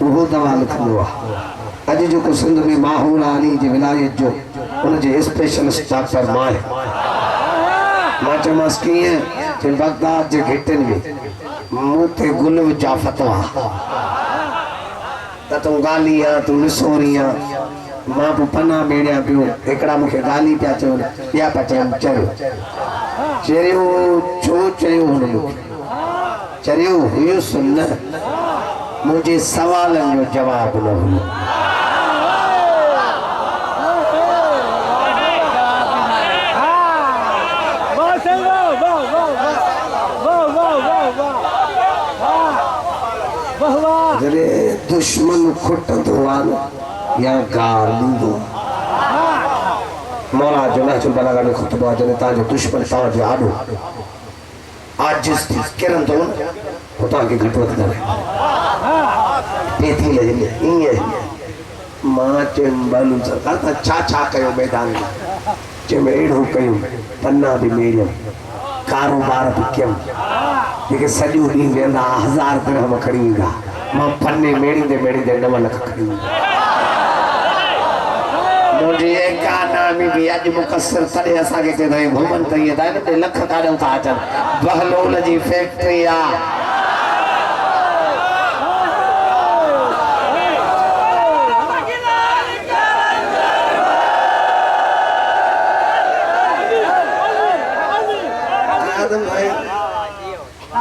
वो दवा लिखंदो अज जो को सिंध में माहौल अली जी विलायत जो उन जे स्पेशलिस्ट डॉक्टर मां मां चमस किए जे बगदाद जे घिटन में मुते गुल विचा फतवा त तू गालियां तू निसोरियां मां पो पन्ना मेड़िया पियो एकड़ा मुखे गाली पिया चो या पचन चयो चरियो छो चयो हुन चरियो हुयो सुन मुझे सवालन जो जवाब न हुयो जरे दुश्मन खुटंदो आन या गाल दींदो मौला जुना चुबला का खुतबा जने ता जो दुश्मन ता जो आडो आज जिस किरण तो खुदा के घटवत करे पेथी ले इंगे मां चंबलू सरकार ता छा कयो मैदान में जे मेड़ो कयो पन्ना भी मेड़ियो कारोबार भी कयो जेके सॼो ॾींहुं वेंदा 1000 दिरहम खणी ईंदा मां पन्ने मेड़ींदे 9 लख खणी मुझे एकानामी भी अज मुकसर तड़े असा के चए घुमन त ये दान ते लख काढो था अचन बहलोल जी फैक्ट्री आ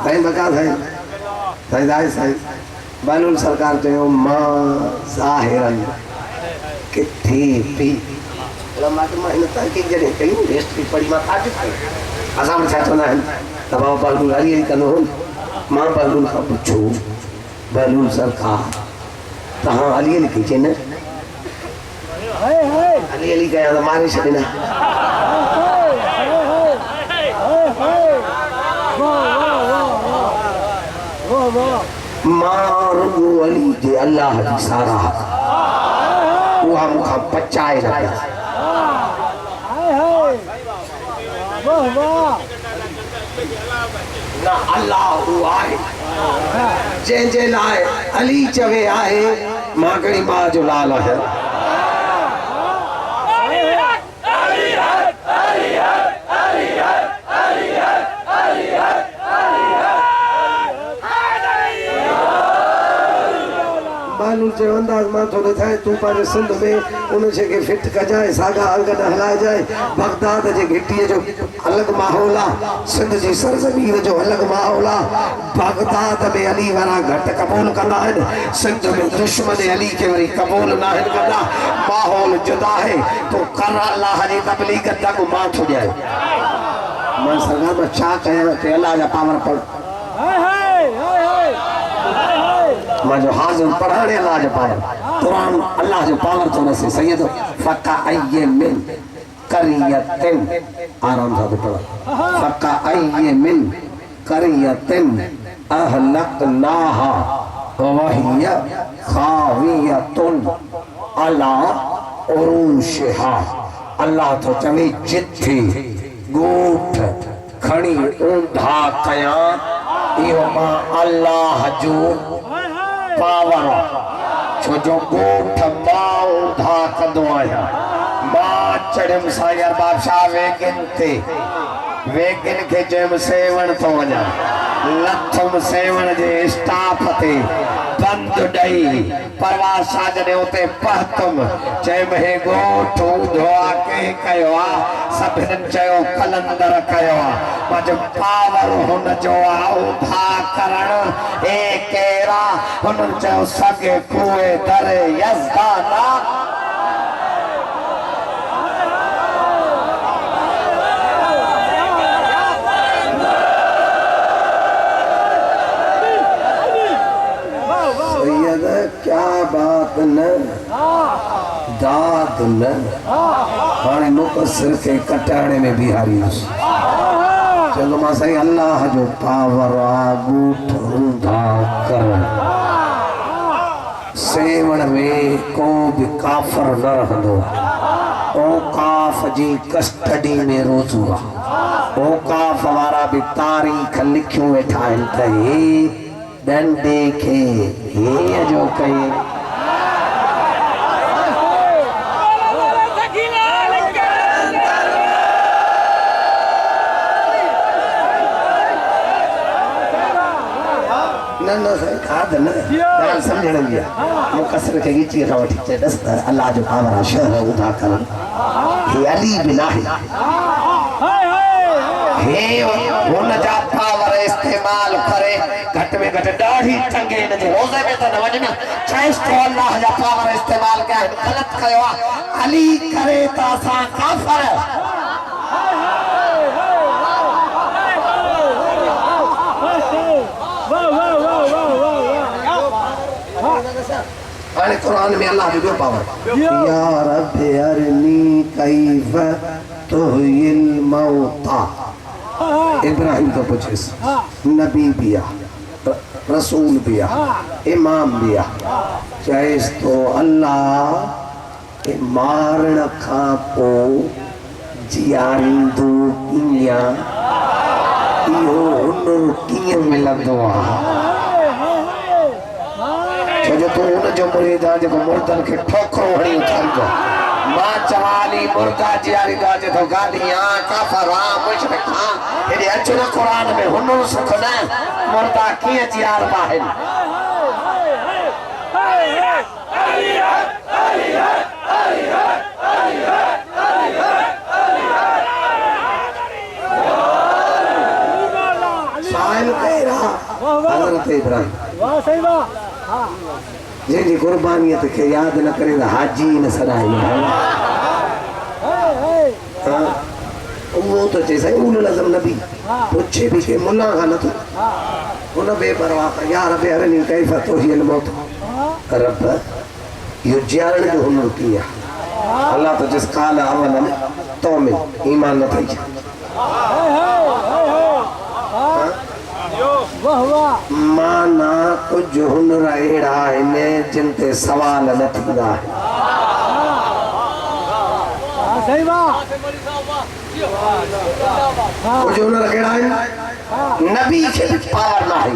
भाई बका भाई साईं बानुल सरकार चयो मां ज़ाहिरन किथे पी लम्मा के मां इन तहकीक जने कई हिस्ट्री पढ़ी मां ताजुब कई असा छा चवंदा आहिनि त बाबा बालूल अली कंदो मां बालूल खां पुछो बालूल सरकार तहां अली लिखी न अली कया त मारे छॾिना मारू अली जे अल्लाह जी सारा वो मुखा बचाए न ना अल्लाह आए जंहिंजे लाइ अली चवे आहे मां घणी मां जो लाल आहे अंदाज मां थोड़े थाए तू पारे सिंध में उन के फिट कजाए सागा अंगन हलाए जाए बगदाद जे घिटीअ जो अलग माहौल आ सिंध जी सरजमीन जो अलग माहौल आ बगदाद में अली वारा घट कबूल कंदा आहिनि सिंध में दुश्मन अली के वरी कबूल ना कंदा माहौल जुदा है तो कर अल्लाह जी तबलीग तक मां थो जाए मैं सरकार में छा कया ते अल्लाह जा पावर पढ़ मां जो हाजिर पढ़ाने अल्लाह जो पावर कुरान अल्लाह जो पावर तो नसे सैयद फका अय्य मिन करियतिन आराम से पढ़ो फका अय्य मिन करियतिन अहलकनाहा वहिय खावियतुन अला उरूशिहा अल्लाह तो चवे जिथे गोठ खणी ऊंधा कया इहो मां अल्लाह जो पावर छो जो गोठ मां ऊंधा कंदो आहियां मां चढ़ियमि साईं बादशाह वेगिन के चयुमि सेवण तो वञा लथुमि सेवण जे स्टाफ ते बंद ॾेई परवाज़ सां जॾहिं उते पहुतुमि चयुमि हे गोठ ऊंधो आहे कंहिं कयो आहे सभिनीनि चयो कलंदर कयो आहे मां जो पावर हुन जो आहे ऊंधा करणु ए केरा हुननि चयो सॻे कुए दरे यज़दाना क्या बात न दाद न हाणे मुक़सिर के कटाणे में बिहारी चलो मां साईं अल्लाह जो पावर आ बूठ ऊंधा कर सेवण में को भी काफर न रहंदो औकाफ जी कस्टडी में रोज़ू औकाफ वारा भी तारीख़ लिखियूं वेठा आहिनि त हे डंडे के हीअं कहीं ना सही खाद न गाल समझण लिया मुकसर के गिची का वठी चे दस अल्लाह जो पावर शहर उठा कर हे अली बिना हे हुन जा पावर इस्तेमाल करे घट में घट दाढ़ी टंगे न जे रोजे में तो न वजना चेस तो अल्लाह जा पावर इस्तेमाल के गलत कयो अली करे ता सा काफर अरे कुरान में अल्लाह जो पावर या रब अरनी कैफ तुहिल मौता इब्राहिम को पूछे नबी बिया रसूल बिया इमाम बिया चाहे तो अल्लाह के मारण खा पो जियारिंदो किया इहो हुनर किए मिलंदो आ जो तो उन जो मुरीद आज को मुर्दन के ठोकरो हणी उठाई गो मां चवाली मुर्दा जियारी दा जे तो गालियां काफरा मुशरिका हेडी अचन कुरान में हुनर सुख न मुर्दा किए जियार बाहन साहिल तेरा हजरत इब्राहिम वाह सही वाह जी कुर्बानियत के याद न करे हाजी न सराय वो तो जैसे उल आजम नबी पूछे भी के मुल्ला का न तो उन बेपरवाह या रब अरनी कैफ तुहिल मौत रब यो जान जो हुनर किया अल्लाह तो जिस काल अवलन तो में ईमान न थई माना कुछ हुनर अहिड़ा आहिनि जिन ते सवाल न थींदा कुछ हुनर अहिड़ा आहिनि नबी खे भी पावर न आहे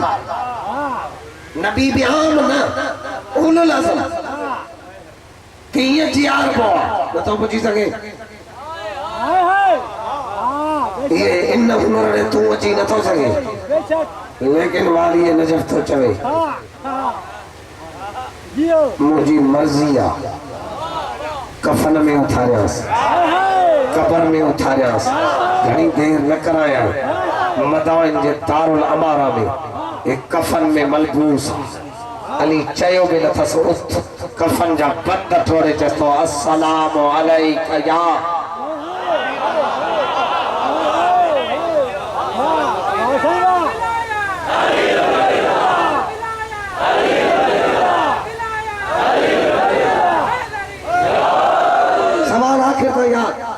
नबी भी आम न उलुल अज़म कीअं जियारबो नथो पुछी सघे ये इन हुनर ने तू अची नथो सघे लेकिन वाली नजफ तो चवे मुझी मर्जी आ कफन में उठारियास कब्र में उठारियास घणी देर न कराया मदाइन जे दारुल अमारा में एक कफन में मलबूस अली चयो बि नथस उठ कफन जा बंद थोड़े चस्तो अस्सलाम अलैका या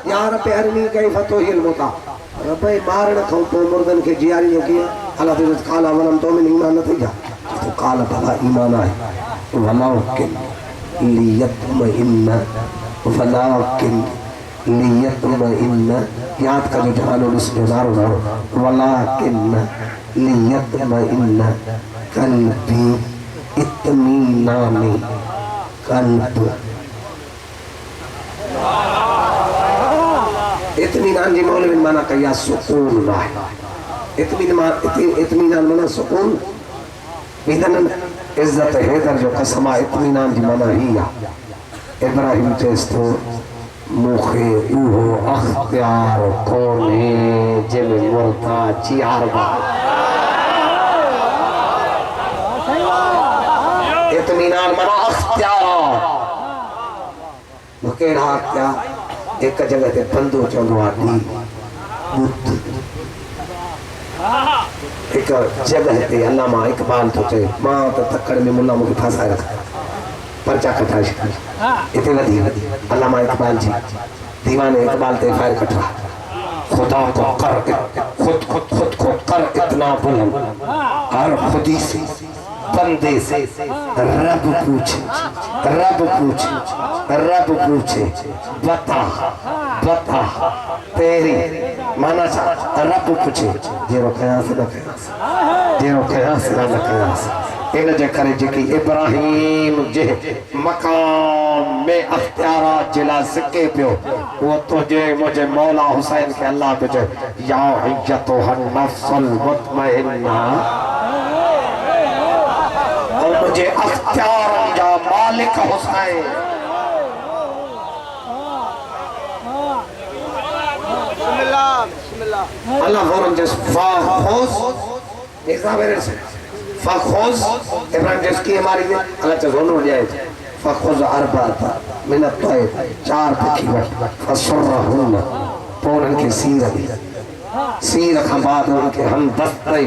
यार प्यारनी कई फतो हिल मोता रबे मारण खो तो मुर्दन के जियारी हो गया अल्लाह तो काला वलम तो में ईमान न थया तो काला भला ईमान है वलाकिन लियतमइन्न याद कर जो जहान उस नारो नारो वलाकिन लियतमइन्न कल्बी इत्मीनानी कल्ब इत्मीनान जी मौलवी माना कया सुकून है इत्मीनान माना सुकून विदन इज्जत हैदर जो कसमा इत्मीनान जी माना ही है इब्राहिम चेस्तो मुखे उहो अख्तियार कोने जिन मुर्दा चियारबा इत्मीनान माना अख्तियार केड़ा अख्तियार एक जगह ते बंदो चंदो आदि बुद्ध एक जगह ते अल्लामा इकबाल तो चे मां तो तकड़ में मुल्ला मुके फसाए रखा पर्चा कटा इतने वधी अल्लामा इकबाल जी दीवाने इकबाल ते फायर कटा खुदा को कर खुद को कर इतना बुलंद हर खुदी से बंदे से रब पूछे बता तेरी माना सा रब पूछे जेरो कयास न कयास जेरो कयास न कयास इन जे करे जेकी इब्राहिम जे मकाम में अख्तियारात जिला सिके पियो वो तुझे मुझे मौला हुसैन के अल्लाह पे जो या अय्यतुहन नफ्सुल मुतमइन्ना और मुझे अख्तियार या मालिक Hussain Allah forum just fakhoz fakhoz Ibrahim just की हमारी ने Allah just होने जाए fakhoz arba'ata min at-tayr चार तकीवत फसरहुन पौन के सीर का बाद उनके हम दस्ते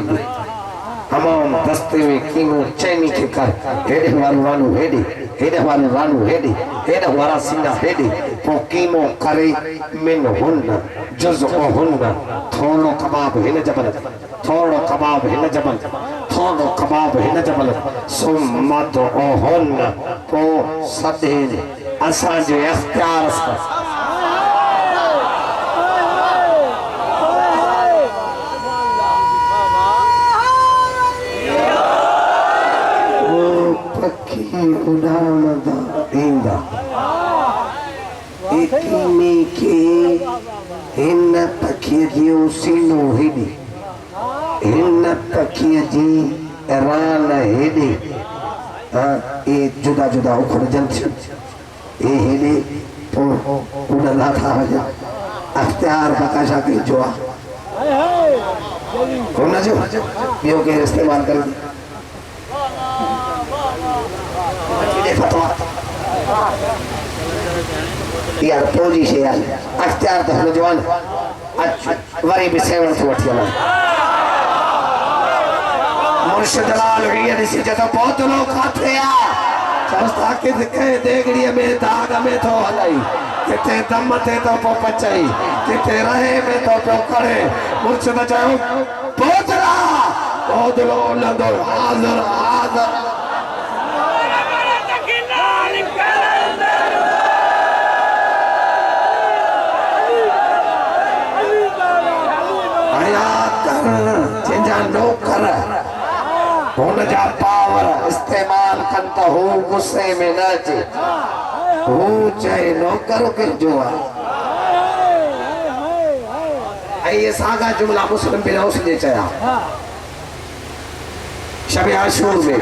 हमाम दस्ते में कीमो चैनी के कर हेडे वालू हेडे वारा सीना हेडे पो कीमो करे मिन हुन्ना जुज़ो हुन्ना थोड़ो कबाब हिन जबल सुम्मत ओ हुन्ना पो सदेन असां जो इख्तियार सा उड़ान दा इंदा एकीने के हिन पखी जो सीनो हेडी हिन पखी जी रान हेडी ए जुदा जुदा उखड़ जंत ए हेडी तो उड़ला था जा अख्तियार बकाशा के जोआ कौन जो बियो के इस्तेमाल कर यार फौजी से यार अख्तियार तो हम जवान वरी भी सेवन तो वठिया मुर्शिद लाल ये दिसी जतो बहुत लोग खाते आ संस्था के देगड़ी में दाग में तो हलाई किते दम थे तो पो पचाई किते रहे में तो पो करे मुर्शिद चाहो बहुत लोग लंदो हाजिर नौकर हुन जा पावर इस्तेमाल कंता हो गुस्से में न अचे हू चाहे नौकर के जो ये सागा जुमला मुस्लिम बिलौस ने चया शबे आशूर में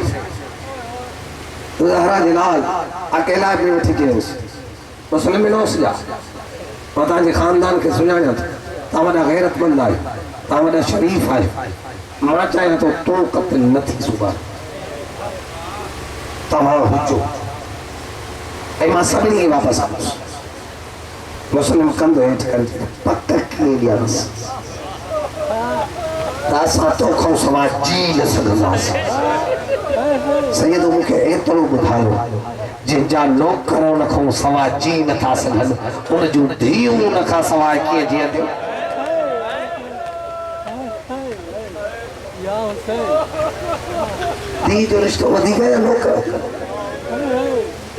ज़हरा जलाल अकेला भी उठ गए मुस्लिम बिलौस जा पता जी खानदान के सुनाया तावड़ा गैरतमंद आए तावड़ा शरीफ आए मां चाहे तो कत्ल न थी सुबह तव्हां हुजो ऐं मां सभिनी खे वापसि आंदुसि मुस्लिम कंदो हेठि करे पक कीअं ॾियसि त असां तोखां सवाइ जी न सघंदासीं सैयद मूंखे एतिरो ॿुधायो जंहिंजा नौकर उन खां सवाइ जी नथा सघनि उन जूं धीअरूं उन खां सवाइ कीअं जीअंदियूं धी जो रिश्तो वधी गया नौकर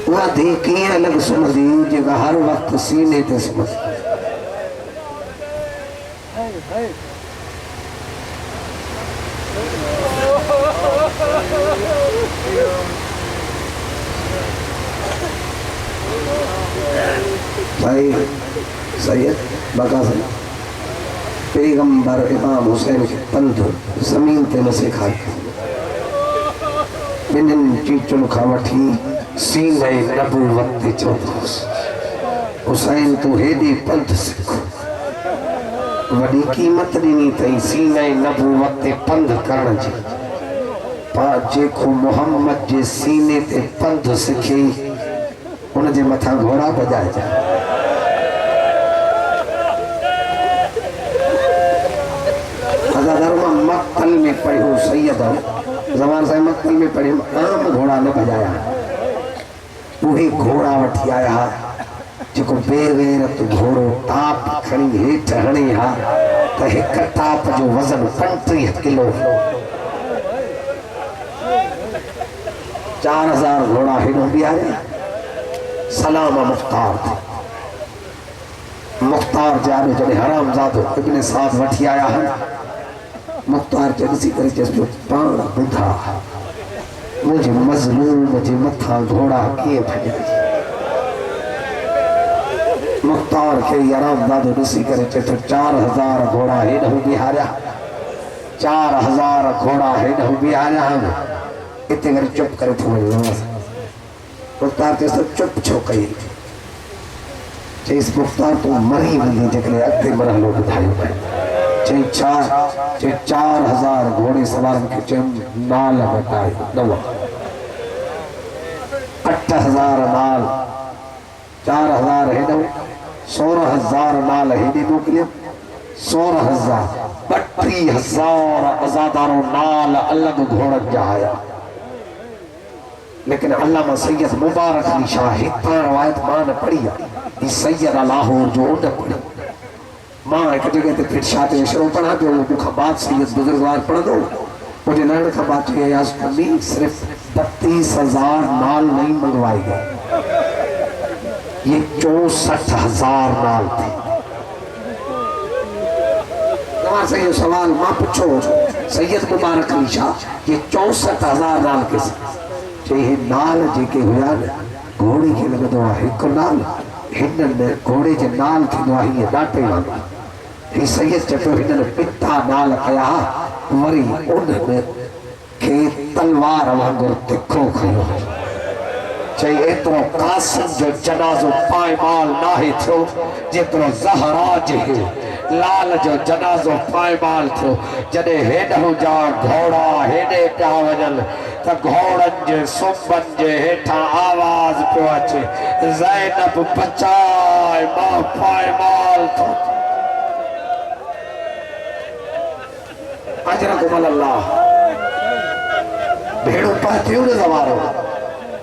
वह धी कीअं अलॻि सुम्हंदी जेका हर वक़्तु सीने ते सुम्हंदी भाई सैयद बकाज़ पैगंबर इमाम हुसैन के पंध जमीन ते न सिखाए बिन्हिनि चीचुनि खां वठी सीने नबूवत ते चवंदुसि हुसैन तूं हेॾी पंध सिख वॾी क़ीमत ॾिनी अथई सीने नबूवत ते पंध करण जी पर जेको मोहम्मद जे सीने ते पंध सिखे उन जे मथां घोड़ा बजाइजा मक्तल में पढ़ो सैयद जमान साहब मक्तल में पढ़े आम घोड़ा न बजाया वही घोड़ा वठी आया जो बेगैरत घोड़ो ताप खणी हेठ हणी हा तो एक ताप जो वजन 35 किलो 4000 घोड़ा हेडो बिहारे सलाम मुख्तार जाने जड़े हराम जादो इब्ने साथ वठी आया है मुख्तार जगसी करे जसो पाण बुधा मुझे मजलूम जे मथा घोड़ा किए भॼिया मुख्तार के आराम दादो ॾिसी करे चए थो 4000 घोड़ा हेॾो बिहारिया 4000 घोड़ा हेॾो बिहारिया इते करे चुप करे थो वञो मुख्तार चएसि तो चुप छो कई चईसि मुख्तार तूं मरी वञे जेकॾहिं अॻिते मरहलो ॿुधायो चई छा चई 4000 घोड़े सवारनि खे चयुमि नाल वटाए नव 8000 नाल 4000 हेॾो 16000 नाल हेॾे मोकिलियो 16000 32,000 अज़ादारो नाल अलग घोड़न जा आया लेकिन अल्लामा सैयद मुबारक अली शाह हितां रवायत मां न पढ़ी आहे सैयद लाहौर जो उन पढ़ी मां एक जगह ते फिर शाह ते शरो पढ़ा पियो मूंखां बाद सैयद बुजुर्गवार पढ़ंदो मुझे लड़न खां बाद चई अयाज़ कमी सिर्फ 32,000 नाल नहीं मंगवाए गए ये 64,000 नाल थे सही सवाल मां पूछो सैयद मुबारक अली शाह ये 64,000 नाल के चई नाल जेके हुआ न घोड़े खे लॻंदो आहे हिकु नाल हिननि घोड़े जे नाल थींदो आहे हीअं ॾाटे वांगुरु ही सैयद चए पियो हिननि पिता नाल कया वरी उन्हनि खे तलवार वांगुरु तिखो खयो चई एतिरो कासिम जो जनाज़ो पायमाल नाहे थियो जेतिरो ज़हरा जे लाल जो जनाज़ो पायमाल थियो जॾहिं हेॾो जा घोड़ा हेॾे पिया वञनि त घोड़नि जे सुंबनि जे हेठां आवाज़ पियो अचे ज़ैनब बचाए मां पायमाल थो अजरकुम अल्लाह भेड़ो पाथियो न ज़वारो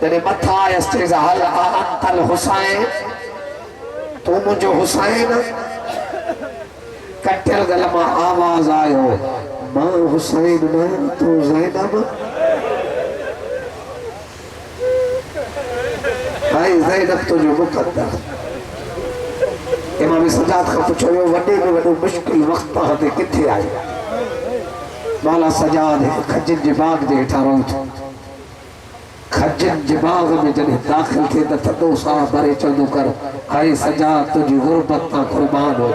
जॾहिं मथां आयसि चइसि हल अंतल हुसैन तूं मुंहिंजो हुसैन कटियल गल मां आवाज़ आयो मां हुसैन न तूं ज़ैनब भाई ज़ैनब तुंहिंजो मुक़द्दर इमाम सजाद खां पुछो वियो वॾे में वॾो मुश्किल वक़्तु तव्हां ते किथे आयो मौला सजाद हिकु खजनि जे बाग जे हेठां रहो थो खजनि जे बाग में जॾहिं दाख़िल थिए त थधो साह भरे चवंदो कर हाय सजाद तुंहिंजी गुरबत तां क़ुर्बान हो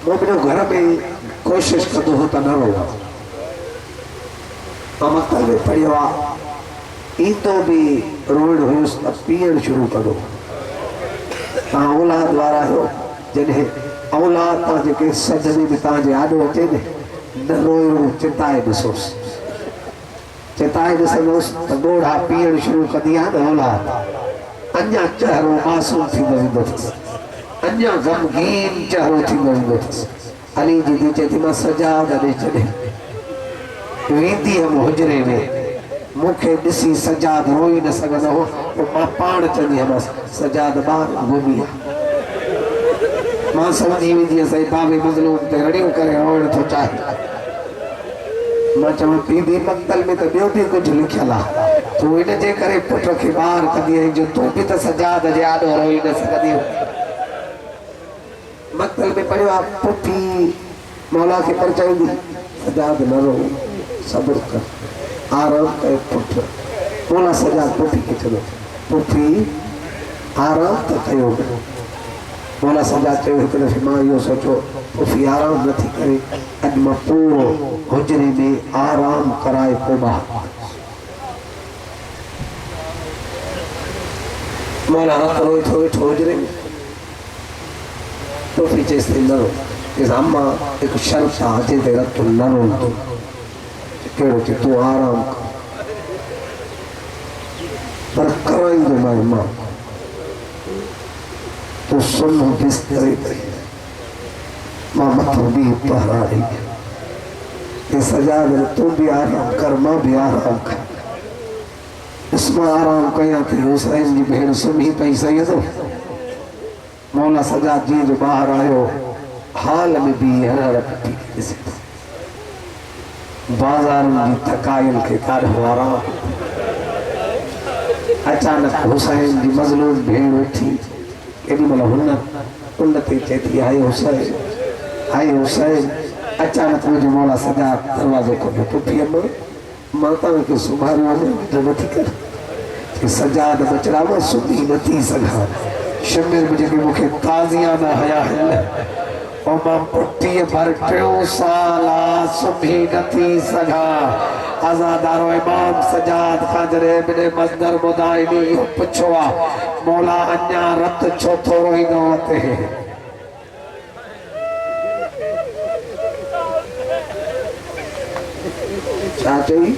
मोमिनो घर में कोशिश कंदो हो त न रोआ मां मक्तब में पढ़ियो आहे ईंदो बि रोइण हुयुसि त पीअण शुरू कंदो तव्हां औलाद वारा आहियो जॾहिं औलाद तां जेके सदमे में तव्हांजे आॾो अचे न रोइणो चिताए ॾिसोसि चिताए ॾिसंदोसि त ॻोढ़ा पीअण शुरू कंदी आहे न औलाद अञा चहिरो मासूम थींदो वेंदो अथसि अञा गमगीन चहिरो थींदो वेंदो अथसि अली जी दी चए थी मां सजाद ॾे छॾे वेंदी हुअमि हुजरे में मूंखे ॾिसी सजाद रोई न सघंदो हो पोइ मां पाण चवंदी हुअमि सजाद ॿार घुमी मां सम्झी वेंदी हुअसि बाबे मज़लूम ते रड़ियूं करे रोइण थो चाहे मां चवां पीउ मक़तल में त ॿियो बि कुझु लिखियलु आहे तूं इन जे करे पुट खे ॿार कंदी आहीं जो तूं बि त सजाद जे आॾो रोई न सघंदी मक़तल में पढ़ियो आहे पुफी मौला खे परचाईंदी सजाद न रो सब्र कर आराम करे पुट मौला सजाद पुफी खे चयो पुफी आराम त कयो मौला सजाद चयो हिकु दफ़े मां इहो सोचो पुफी आराम नथी करे अॼु मां पूरो हुजरे में आराम कराए पोइ ॿाहिरि मौला हथ रोई थो वेठो हुजरे में पुफी चएसि थी न रो चएसि अम्मा हिकु शर्त आहे अचे ते रखो न रोंदो कहिड़ो चए तूं आराम कर पर कराईंदो मां तूं सुन बिस्तरे ते मां मथो बि पहरा ॾेई ये सजाद तूं भी आराम कर मां भी आराम कर इसमें आराम कया थी हुसैन जी भेण सुम्ही पई सही मौला सजाद जी जो बाहर आयो हाल में भी बाजार की थकायल के ॾाढो आराम अचानक हुसैन जी मज़लूम भेण उठी केॾी महिल हुन ते चए थी हाय हुसैन अचानक मुझे मौला सजाद दरवाज़ो खोलियो पुफी अम्मा माता के सुभाणे वञण नथी कर कि सजाद बचड़ा में सुधी नथी सघां शिमिर में जेके मूंखे ताज़िया न हया हिन और मां पुट्टीअ भर 3 साल सुभी नथी सघां आज़ादारो इमाम सजाद खां जॾहिं बिने मज़दर ॿुधाईंदी इहो पुछो आहे मौला अञा रत छो थो रोईंदो अथे छा चई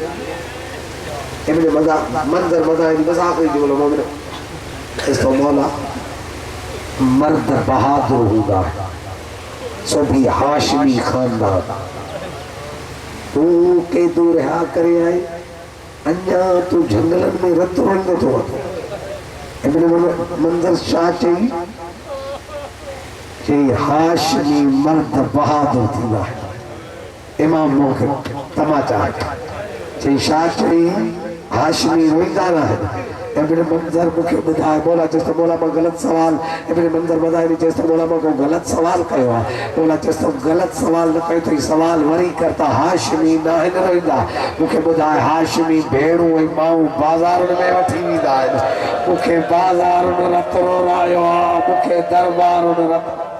इब्न मंज़र ॿुधाईंदी मज़ाक़ जी बोलो मोमिन इसको मौला मर्द बहादुर हूंदा सो भी हाशमी खानदान तू के दूर रहा करे आए अन्या तू जंगलन में रत रोंदो तो इब्न मंज़र शाह चई हाशमी मर्द बहादुर थींदा इमाम मोखे तमाचा चई शाह चई हाशमी रोईंदा न इब्न मंज़र मूंखे ॿुधाए मौला चएसि त मौला मां ग़लति सवाल इब्न मंज़र ॿुधाईंदी चएसि त मौला मां को ग़लति सवाल कयो आहे मौला चएसि त ग़लति सवाल न कयो अथई सवाल वरी कर त हाशमी न आहिनि रहंदा मूंखे ॿुधाए हाशमी भेड़ूं ऐं माऊं बाज़ारुनि में वठी वेंदा आहिनि मूंखे बाज़ारुनि रत रोरायो आहे मूंखे दरबारुनि रत